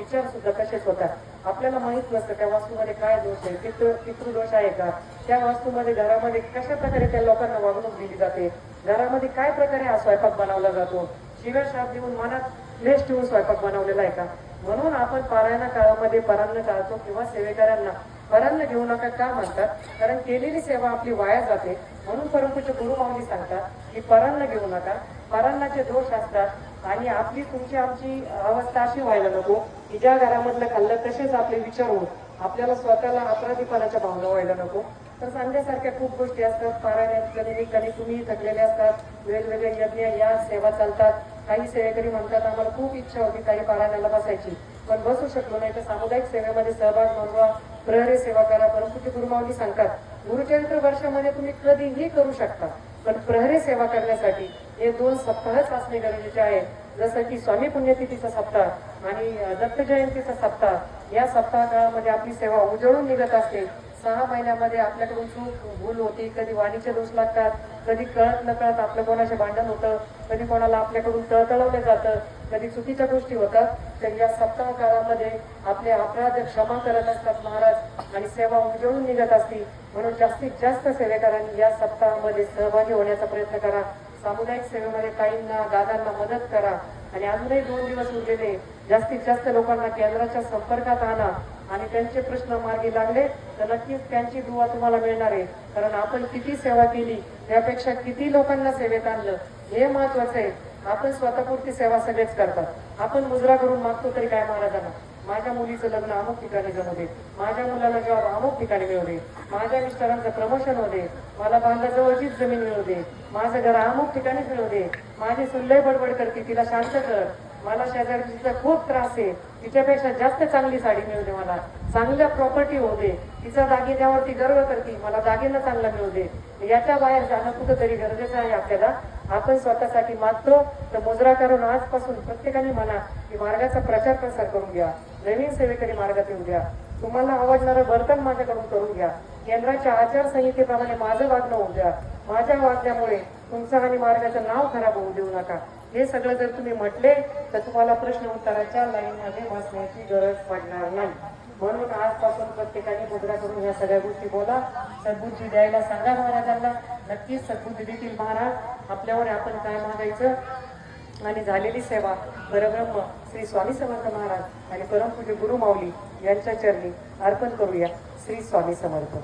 विचार सुद्धा कसेच होतात. आपल्याला माहित नसतं त्या वास्तूमध्ये काय दोष आहे, पितृदोष आहे का, त्या वास्तूमध्ये घरामध्ये कशा प्रकारे त्या लोकांना वागणूक दिली जाते, घरामध्ये काय प्रकारे हा स्वयंपाक बनवला जातो, शिव्या शाप देऊन मनात क्लेश ठेवून स्वयंपाक बनवलेला आहे का. म्हणून आपण पारायण काळामध्ये परान्न टाळतो किंवा सेवेकऱ्यांना परान्न घेऊ नका का म्हणतात, कारण केलेली सेवा आपली वाया जाते. म्हणून परंतु गुरुमाऊली सांगतात की परान्न घेऊ नका, परान्नाचे दोष असतात आणि आपली तुमची आमची अवस्था अशी व्हायला नको की ज्या घरामधलं खाल्लं तसेच आपले विचार होऊन आपल्याला स्वतःला अपराधीपणाच्या भावना व्हायला नको. तर सांगण्यासारख्या खूप गोष्टी असतात. पारायणाच्या निमित्ताने तुम्ही थकलेले असतात, वेगवेगळे यज्ञ या सेवा चालतात. काही सेवेकरी म्हणतात आम्हाला खूप इच्छा होती काही पारायणाला बसायची पण बसू शकलो नाही, तर सामुदायिक सेवेमध्ये सहभाग नोंदवा, प्रहरी सेवा करा. परंतु गुरुमाऊली सांगतात गुरुचरित्र वर्षामध्ये तुम्ही कधीही करू शकता, पण प्रहरी सेवा करण्यासाठी हे 2 सप्ताहच असणे गरजेचे आहे. जसं की स्वामी पुण्यतिथीचा सप्ताह आणि दत्त जयंतीचा सप्ताह, या सप्ताह काळामध्ये आपली सेवा उजळून निघत असते. 6 महिन्यामध्ये आपल्याकडून चूक भूल होती, कधी वाणीचे दोष लागतात, कधी कळत नकळत आपलं कोणाचे भांडण होतं, कधी कोणाला आपल्याकडून तळतळवलं जातं, कधी चुकीच्या गोष्टी होतात. तर या सप्ताह काळामध्ये आपले अपराध क्षमा करत असतात महाराज आणि सेवा उजळून निघत असते. म्हणून जास्तीत जास्त सेवेकरांनी या सप्ताहामध्ये सहभागी होण्याचा प्रयत्न करा. सामुदायिक सेवेमध्ये ताईंना दादांना मदत करा आणि अजूनही 2 दिवस उरलेले जास्तीत जास्त लोकांना केंद्राच्या संपर्कात आणा आणि त्यांचे प्रश्न मार्गी लागले तर नक्कीच त्यांची दुवा तुम्हाला मिळणार आहे. कारण आपण किती सेवा केली त्यापेक्षा किती लोकांना सेवेत आणलं हे महत्वाचं आहे. आपण स्वतःपुरती सेवा सगळेच करतात. आपण मुजरा करून मागतो तरी काय महाराजांना, माझ्या मुलीचं लग्न अमुक ठिकाणी जमू दे, माझ्या मुलाला जॉब अमुक ठिकाणी मिळू दे, माझ्या मिस्टरांचं प्रमोशन होऊ दे, मला बांधाजवळचीच जमीन मिळू दे, माझं घर अमुक ठिकाणीच मिळू दे, माझी सुल्लय बडबड करते तिला शांत कर, मला शेजारचा खूप त्रास आहे, तिच्यापेक्षा जास्त चांगली साडी मिळू दे, मला चांगल्या प्रॉपर्टी होऊ दे, तिचा दागिन्यावरती गर्व करते, मला दागिना चांगला मिळू दे. याच्या बाहेर जाणं कुठंतरी गरजेचं आहे आपल्याला. आपण स्वतःसाठी मागतो तर मुजरा करून आजपासून प्रत्येकाने म्हणा की मार्गाचा प्रचार प्रसार करून घ्या, नवीन सेवेकरी मार्गात येऊ द्या, तुम्हाला आवडणारं वर्तन माझ्याकडून करून घ्या, केंद्राच्या आचारसंहितेप्रमाणे माझं वागणं होऊ द्या, माझ्या वागण्यामुळे तुमचं आणि मार्गाचं नाव खराब होऊ देऊ नका. हे सगळं जर तुम्ही म्हटले तर तुम्हाला प्रश्न उत्तराच्या लाईनमध्ये बसण्याची गरज पडणार नाही. म्हणून आजपासून प्रत्येकाने मुद्रा करून या सगळ्या गोष्टी बोला, सद्बुद्धी द्यायला सांगा महाराजांना. नक्कीच सद्बुद्धी देतील महाराज. आपल्यावर आपण काय मागायचं आणि झालेली सेवा परब्रह्म श्री स्वामी समर्थ महाराज आणि परमपूज्य गुरुमाऊली यांच्या चरणी अर्पण करूया. श्री स्वामी समर्थ.